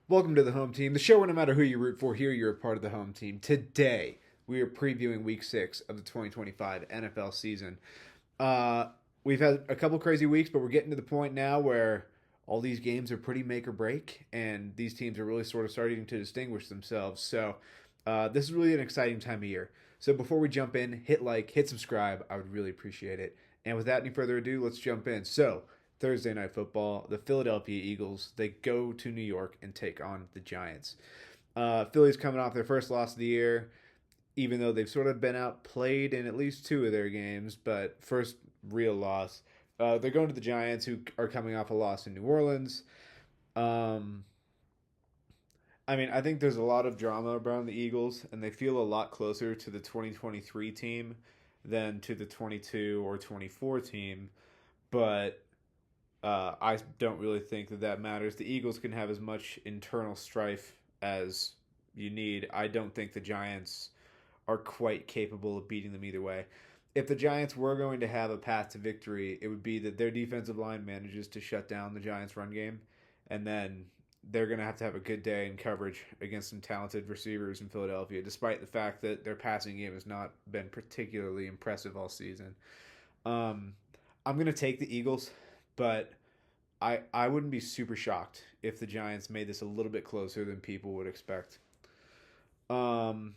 Welcome to the home team, the show where no matter who you root for, here you're a part of the home team. Today, we are previewing week 6 of the 2025 NFL season. Uh, we've had a couple crazy weeks, but we're getting to the point now where all these games are pretty make or break, and these teams are really sort of starting to distinguish themselves. So, this is really an exciting time of year. So, before we jump in, hit like, hit subscribe. I would really appreciate it. And without any further ado, let's jump in. So, Thursday night football, the Philadelphia Eagles, they go to New York and take on the Giants. Philly's coming off their first loss of the year, even though they've sort of been outplayed in at least two of their games, but first real loss. They're going to the Giants, who are coming off a loss in New Orleans. Um, I think there's a lot of drama around the Eagles, and they feel a lot closer to the 2023 team than to the 22 or 24 team. But I don't really think that matters. The Eagles can have as much internal strife as you need. I don't think the Giants are quite capable of beating them either way. If the Giants were going to have a path to victory, it would be that their defensive line manages to shut down the Giants' run game, and then they're going to have a good day in coverage against some talented receivers in Philadelphia, despite the fact that their passing game has not been particularly impressive all season. Um, I'm going to take the Eagles, but I wouldn't be super shocked if the Giants made this a little bit closer than people would expect. Um,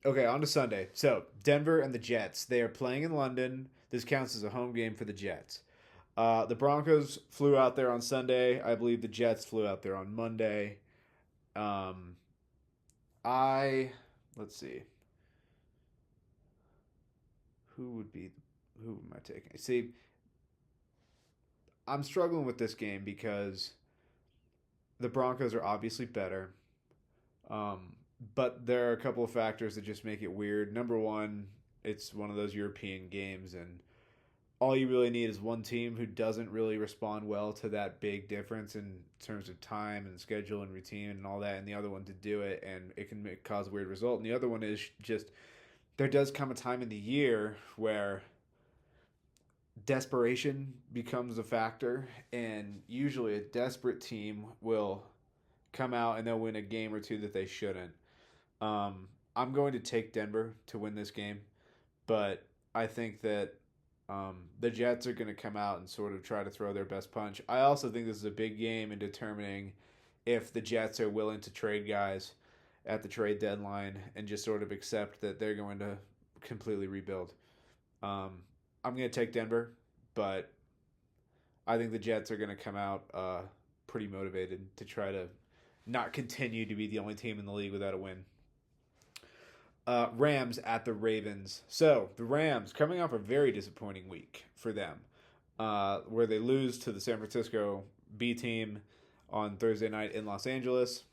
okay, on to Sunday. So Denver and the Jets. They are playing in London. This counts as a home game for the Jets. The Broncos flew out there on Sunday. I believe the Jets flew out there on Monday. Um, I let's see who would be who am I taking? See, I'm struggling with this game because the Broncos are obviously better. Um, but there are a couple of factors that just make it weird. Number one, it's one of those European games, and all you really need is one team who doesn't really respond well to that big difference in terms of time and schedule and routine and all that, and the other one to do it, and it can cause a weird result. And the other one is just there does come a time in the year where desperation becomes a factor, and usually a desperate team will come out and they'll win a game or two that they shouldn't. I'm going to take Denver to win this game, but I think that the Jets are going to come out and sort of try to throw their best punch. I also think this is a big game in determining if the Jets are willing to trade guys at the trade deadline and just sort of accept that they're going to completely rebuild. Um, I'm going to take Denver, but I think the Jets are going to come out pretty motivated to try to not continue to be the only team in the league without a win. Rams at the Ravens. So the Rams coming off a very disappointing week for them, where they lose to the San Francisco B team on Thursday night in Los Angeles,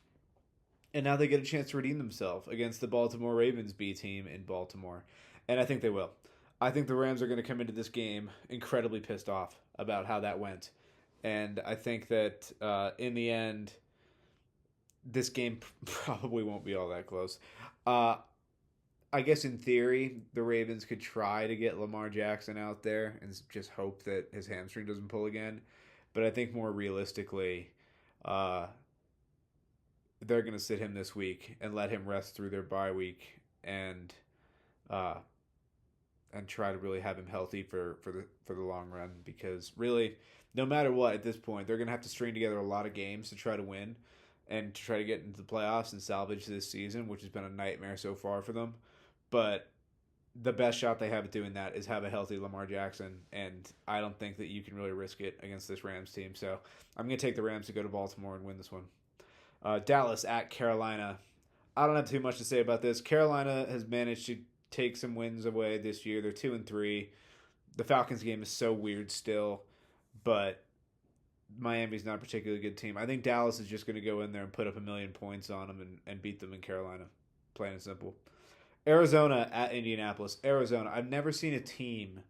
and now they get a chance to redeem themselves against the Baltimore Ravens B team in Baltimore, and I think they will. I think the Rams are going to come into this game incredibly pissed off about how that went, and I think that in the end, this game probably won't be all that close. Uh, I guess in theory, the Ravens could try to get Lamar Jackson out there and just hope that his hamstring doesn't pull again. But I think more realistically, uh, they're going to sit him this week and let him rest through their bye week and uh, and try to really have him healthy for the long run, because really, no matter what at this point, they're going to have to string together a lot of games to try to win and to try to get into the playoffs and salvage this season, which has been a nightmare so far for them. But the best shot they have at doing that is have a healthy Lamar Jackson, and I don't think that you can really risk it against this Rams team. So I'm going to take the Rams to go to Baltimore and win this one. Dallas at Carolina. I don't have too much to say about this. Carolina has managed to take some wins away this year. They're 2-3. The Falcons game is so weird still, but Miami's not a particularly good team. I think Dallas is just going to go in there and put up 1,000,000 points on them and beat them in Carolina. Plain and simple. Arizona at Indianapolis. Arizona. I've never seen a team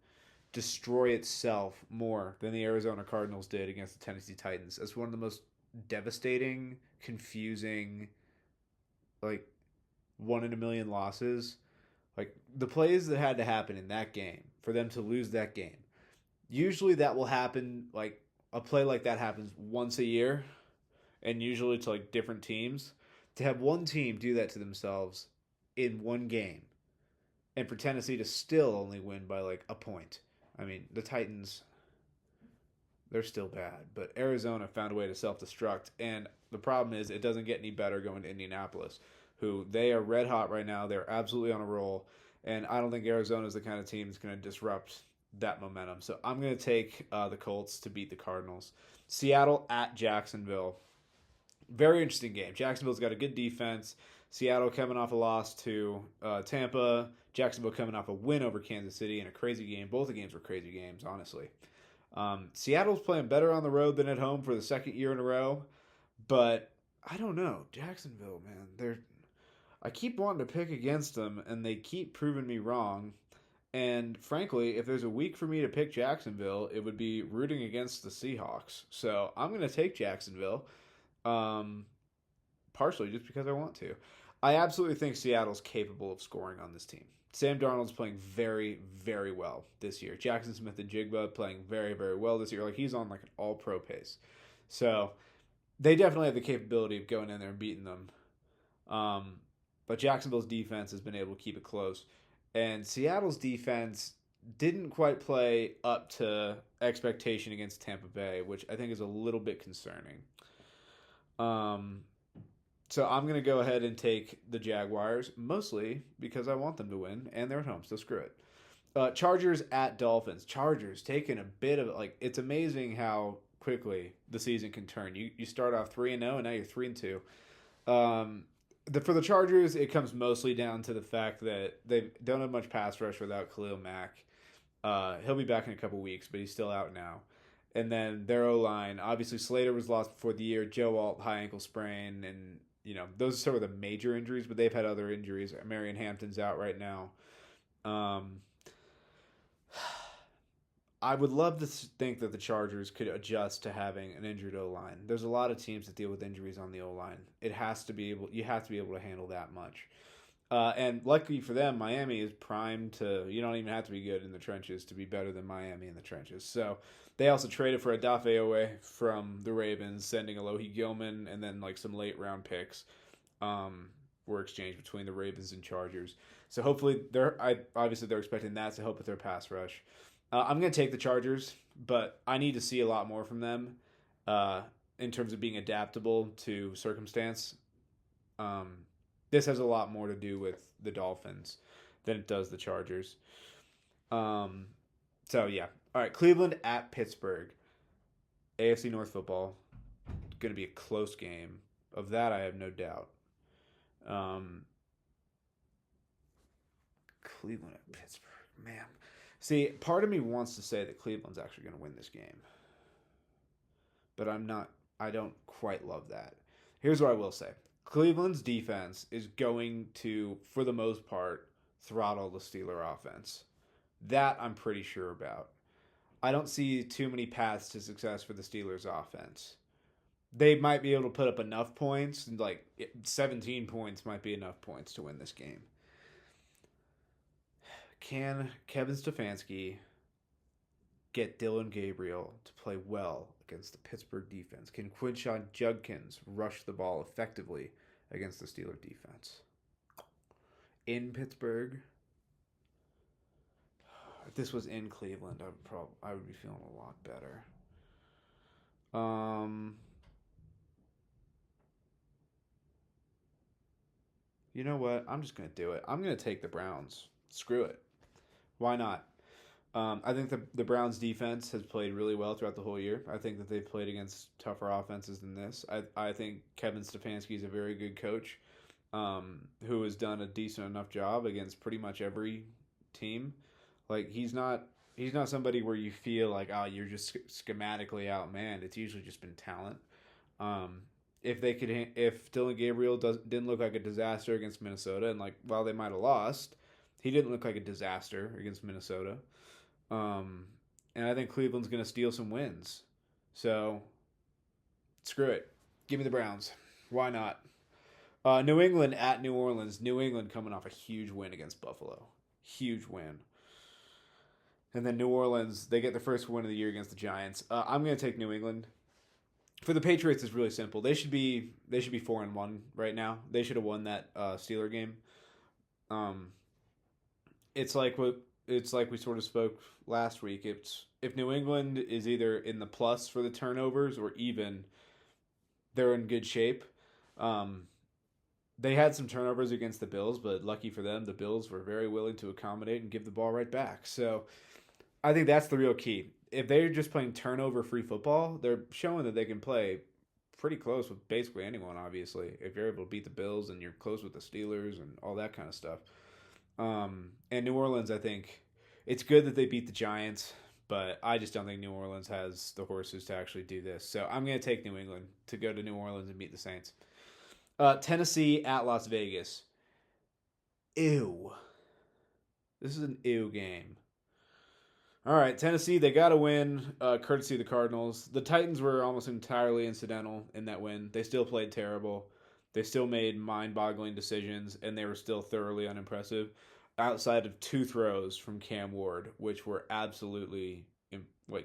destroy itself more than the Arizona Cardinals did against the Tennessee Titans. It's one of the most devastating, confusing, like 1 in a million losses. Like the plays that had to happen in that game for them to lose that game. Usually that will happen, like a play like that happens once a year, and usually to like different teams. To have one team do that to themselves in one game, and for Tennessee to still only win by like a point. I mean, the Titans, they're still bad, but Arizona found a way to self destruct. And the problem is, it doesn't get any better going to Indianapolis, who they are red hot right now. They're absolutely on a roll. And I don't think Arizona is the kind of team that's going to disrupt that momentum. So I'm going to take the Colts to beat the Cardinals. Seattle at Jacksonville. Very interesting game. Jacksonville's got a good defense. Seattle coming off a loss to Tampa. Jacksonville coming off a win over Kansas City in a crazy game. Both the games were crazy games, honestly. Seattle's playing better on the road than at home for the second year in a row. But I don't know. Jacksonville, man. I keep wanting to pick against them, and they keep proving me wrong. And frankly, if there's a week for me to pick Jacksonville, it would be rooting against the Seahawks. So I'm going to take Jacksonville. Partially just because I want to. I absolutely think Seattle's capable of scoring on this team. Sam Darnold's playing very, very well this year. Jackson Smith and Jigba playing very, very well this year. Like, he's on like an all-pro pace. So they definitely have the capability of going in there and beating them. But Jacksonville's defense has been able to keep it close. And Seattle's defense didn't quite play up to expectation against Tampa Bay, which I think is a little bit concerning. So I'm going to go ahead and take the Jaguars, mostly because I want them to win, and they're at home, so screw it. Chargers at Dolphins. Chargers taking a bit of, like, it's amazing how quickly the season can turn. You start off 3-0, and now you're 3-2. For the Chargers, it comes mostly down to the fact that they don't have much pass rush without Khalil Mack. He'll be back in a couple weeks, but he's still out now. And then their O-line, obviously Slater was lost before the year. Joe Alt, high ankle sprain, and those are sort of the major injuries, but they've had other injuries. Marion Hampton's out right now. I would love to think that the Chargers could adjust to having an injured O-line. There's a lot of teams that deal with injuries on the O-line. You have to be able to handle that much. And luckily for them, Miami is primed to, you don't even have to be good in the trenches to be better than Miami in the trenches. So they also traded for Odafe Owe from the Ravens, sending Alohi Gilman, and then like some late round picks were exchanged between the Ravens and Chargers. So hopefully they're expecting that to help with their pass rush. I'm going to take the Chargers, but I need to see a lot more from them in terms of being adaptable to circumstance. This has a lot more to do with the Dolphins than it does the Chargers. So, yeah. All right, Cleveland at Pittsburgh. AFC North football. Going to be a close game. Of that, I have no doubt. Cleveland at Pittsburgh. Man. See, part of me wants to say that Cleveland's actually going to win this game. But I don't quite love that. Here's what I will say. Cleveland's defense is going to, for the most part, throttle the Steeler offense. That I'm pretty sure about. I don't see too many paths to success for the Steelers offense. They might be able to put up enough points, like 17 points might be enough points to win this game. Can Kevin Stefanski get Dylan Gabriel to play well against the Pittsburgh defense? Can Quinshon Judkins rush the ball effectively against the Steelers defense? In Pittsburgh, if this was in Cleveland, I would be feeling a lot better. You know what? I'm just going to do it. I'm going to take the Browns. Screw it. Why not? I think the Browns defense has played really well throughout the whole year. I think that they've played against tougher offenses than this. I think Kevin Stefanski is a very good coach who has done a decent enough job against pretty much every team. Like, he's not somebody where you feel like, oh, you're just schematically outmanned. It's usually just been talent. If Dylan Gabriel didn't look like a disaster against Minnesota, and like while they might have lost, he didn't look like a disaster against Minnesota. And I think Cleveland's going to steal some wins. So, screw it. Give me the Browns. Why not? New England at New Orleans. New England coming off a huge win against Buffalo. Huge win. And then New Orleans, they get their first win of the year against the Giants. I'm going to take New England. For the Patriots, it's really simple. They should be 4-1 right now. They should have won that Steeler game. Um, it's like we sort of spoke last week. It's if New England is either in the plus for the turnovers or even, they're in good shape. Um, they had some turnovers against the Bills, but lucky for them, the Bills were very willing to accommodate and give the ball right back. So I think that's the real key. If they're just playing turnover free football, they're showing that they can play pretty close with basically anyone, obviously. If you're able to beat the Bills and you're close with the Steelers and all that kind of stuff. And New Orleans, I think it's good that they beat the Giants, but I just don't think New Orleans has the horses to actually do this. So I'm going to take New England to go to New Orleans and beat the Saints. Tennessee at Las Vegas. Ew. This is an ew game. All right, Tennessee, they got to win, courtesy of the Cardinals. The Titans were almost entirely incidental in that win. They still played terrible. They still made mind-boggling decisions, and they were still thoroughly unimpressive, outside of two throws from Cam Ward, which were absolutely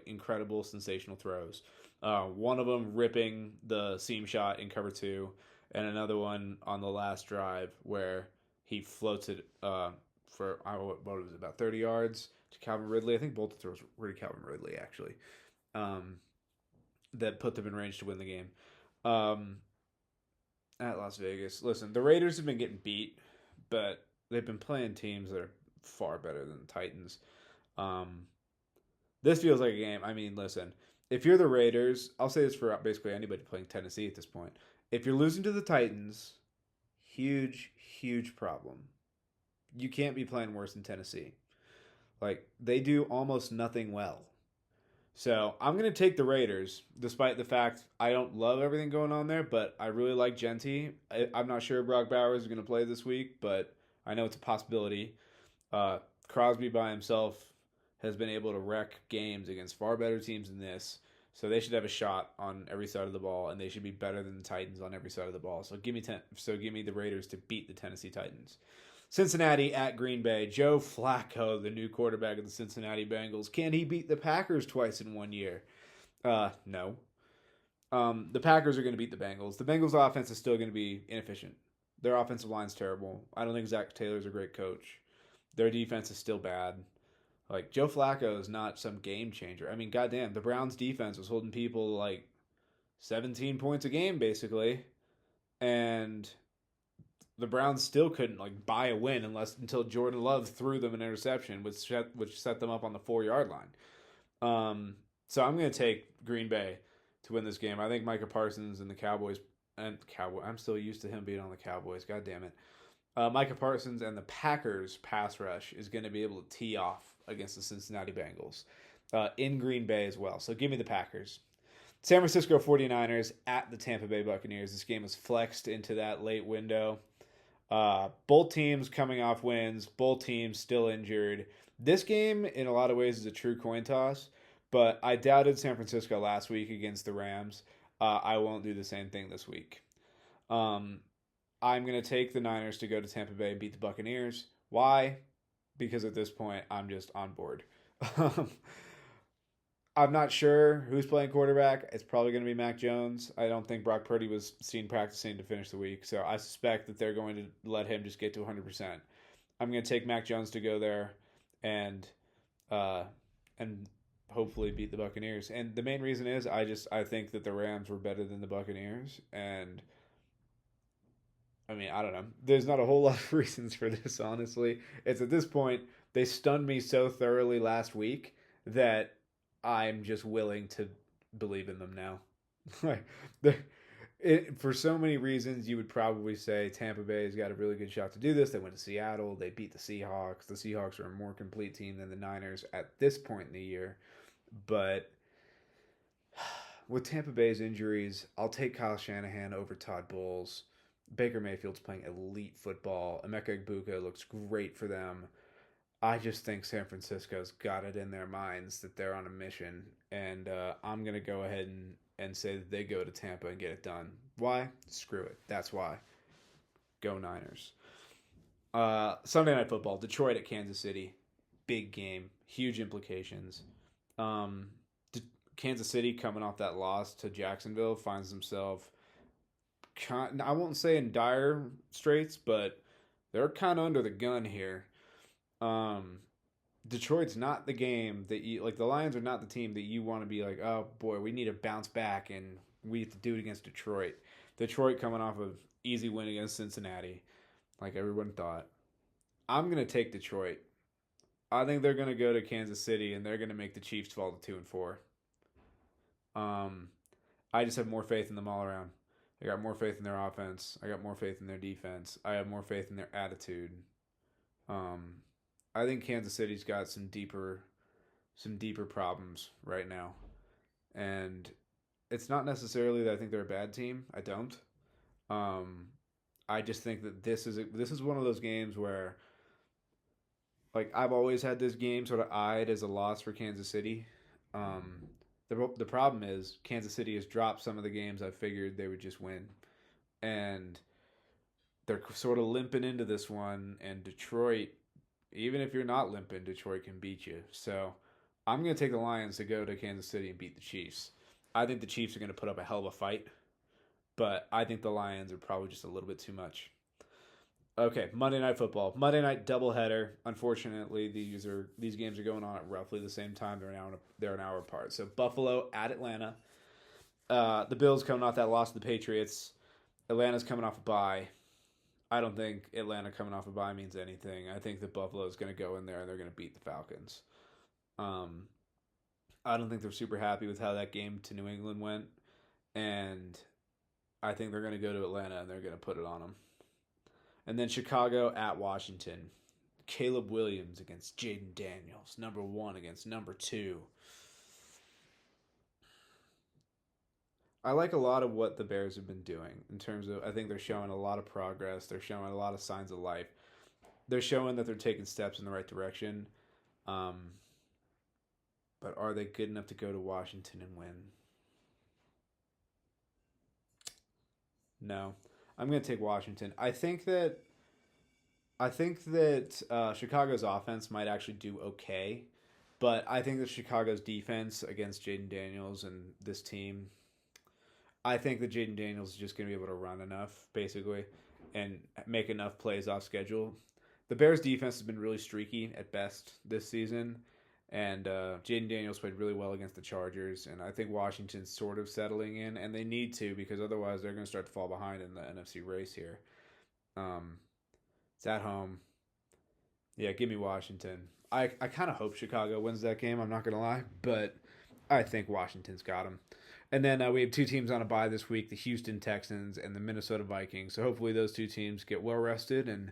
incredible, sensational throws. One of them ripping the seam shot in cover two, and another one on the last drive where he floats it for what was it, about 30 yards to Calvin Ridley. I think both the throws were to Calvin Ridley actually. That put them in range to win the game. At Las Vegas, listen, the Raiders have been getting beat, but they've been playing teams that are far better than the Titans. This feels like a game. I mean, listen, if you're the Raiders, I'll say this for basically anybody playing Tennessee at this point. If you're losing to the Titans, huge, huge problem. You can't be playing worse than Tennessee. Like, they do almost nothing well. So I'm going to take the Raiders, despite the fact I don't love everything going on there, but I really like Genty. I'm not sure Brock Bowers is going to play this week, but I know it's a possibility. Crosby by himself has been able to wreck games against far better teams than this. So they should have a shot on every side of the ball, and they should be better than the Titans on every side of the ball. So give me the Raiders to beat the Tennessee Titans. Cincinnati at Green Bay. Joe Flacco, the new quarterback of the Cincinnati Bengals. Can he beat the Packers twice in 1 year? No. The Packers are going to beat the Bengals. The Bengals' offense is still going to be inefficient. Their offensive line's terrible. I don't think Zach Taylor's a great coach. Their defense is still bad. Like, Joe Flacco is not some game changer. I mean, goddamn, the Browns' defense was holding people like 17 points a game, basically. And the Browns still couldn't buy a win until Jordan Love threw them an interception, which set them up on the 4-yard line. So I'm going to take Green Bay to win this game. I think Micah Parsons and the Cowboys I'm still used to him being on the Cowboys. God damn it. Micah Parsons and the Packers pass rush is going to be able to tee off against the Cincinnati Bengals in Green Bay as well. So give me the Packers. San Francisco 49ers at the Tampa Bay Buccaneers. This game is flexed into that late window. Both teams coming off wins. Both teams still injured. This game, in a lot of ways, is a true coin toss. But I doubted San Francisco last week against the Rams. I won't do the same thing this week. I'm going to take the Niners to go to Tampa Bay and beat the Buccaneers. Why? Because at this point, I'm just on board. I'm not sure who's playing quarterback. It's probably going to be Mac Jones. I don't think Brock Purdy was seen practicing to finish the week, so I suspect that they're going to let him just get to 100%. I'm going to take Mac Jones to go there and hopefully beat the Buccaneers. And the main reason is I think that the Rams were better than the Buccaneers, and I mean, I don't know. There's not a whole lot of reasons for this, honestly. It's at this point, they stunned me so thoroughly last week that I'm just willing to believe in them now. For so many reasons, you would probably say Tampa Bay's got a really good shot to do this. They went to Seattle. They beat the Seahawks. The Seahawks are a more complete team than the Niners at this point in the year. But with Tampa Bay's injuries, I'll take Kyle Shanahan over Todd Bowles. Baker Mayfield's playing elite football. Emeka Egbuka looks great for them. I just think San Francisco's got it in their minds that they're on a mission, and I'm going to go ahead and say that they go to Tampa and get it done. Why? Screw it. That's why. Go Niners. Sunday Night Football, Detroit at Kansas City. Big game. Huge implications. Kansas City, coming off that loss to Jacksonville, finds himself, I won't say in dire straits, but they're kind of under the gun here. Um, Detroit's not the game that you like. The Lions are not the team that you want to be like, oh boy, we need to bounce back and we have to do it against Detroit. Detroit coming off of easy win against Cincinnati, like everyone thought. I'm gonna take Detroit. I think they're gonna go to Kansas City and they're gonna make the Chiefs fall to 2-4. Um, I just have more faith in them all around. I got more faith in their offense. I got more faith in their defense. I have more faith in their attitude. Um, I think Kansas City's got some deeper problems right now, and it's not necessarily that I think they're a bad team. I don't. Um, I just think that this is one of those games where, like, I've always had this game sort of eyed as a loss for Kansas City. Um, the problem is Kansas City has dropped some of the games I figured they would just win, and they're sort of limping into this one. And Detroit, even if you're not limping, Detroit can beat you. So I'm going to take the Lions to go to Kansas City and beat the Chiefs. I think the Chiefs are going to put up a hell of a fight, but I think the Lions are probably just a little bit too much. Okay, Monday Night Football. Monday night doubleheader. Unfortunately, these games are going on at roughly the same time. They're an hour apart. So Buffalo at Atlanta. The Bills coming off that loss to the Patriots. Atlanta's coming off a bye. I don't think Atlanta coming off a bye means anything. I think that Buffalo is going to go in there and they're going to beat the Falcons. I don't think they're super happy with how that game to New England went, and I think they're going to go to Atlanta and they're going to put it on them. And then Chicago at Washington. Caleb Williams against Jaden Daniels. Number 1 against number 2. I like a lot of what the Bears have been doing in terms of, I think they're showing a lot of progress. They're showing a lot of signs of life. They're showing that they're taking steps in the right direction. But are they good enough to go to Washington and win? No. I'm going to take Washington. I think that Chicago's offense might actually do okay, but I think that Chicago's defense against Jaden Daniels and this team, I think that Jaden Daniels is just going to be able to run enough, basically, and make enough plays off schedule. The Bears' defense has been really streaky at best this season, and Jaden Daniels played really well against the Chargers, and I think Washington's sort of settling in, and they need to because otherwise they're going to start to fall behind in the NFC race here. It's at home. Yeah, give me Washington. I kind of hope Chicago wins that game, I'm not going to lie, but I think Washington's got them. And then we have 2 teams on a bye this week, the Houston Texans and the Minnesota Vikings. So hopefully those 2 teams get well rested and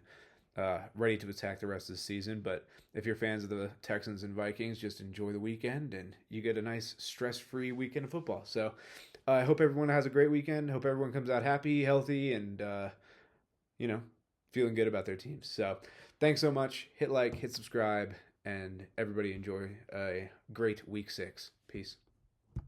ready to attack the rest of the season. But if you're fans of the Texans and Vikings, just enjoy the weekend and you get a nice stress-free weekend of football. So I hope everyone has a great weekend. Hope everyone comes out happy, healthy, and, feeling good about their teams. So thanks so much. Hit like, hit subscribe, and everybody enjoy a great week 6. Peace.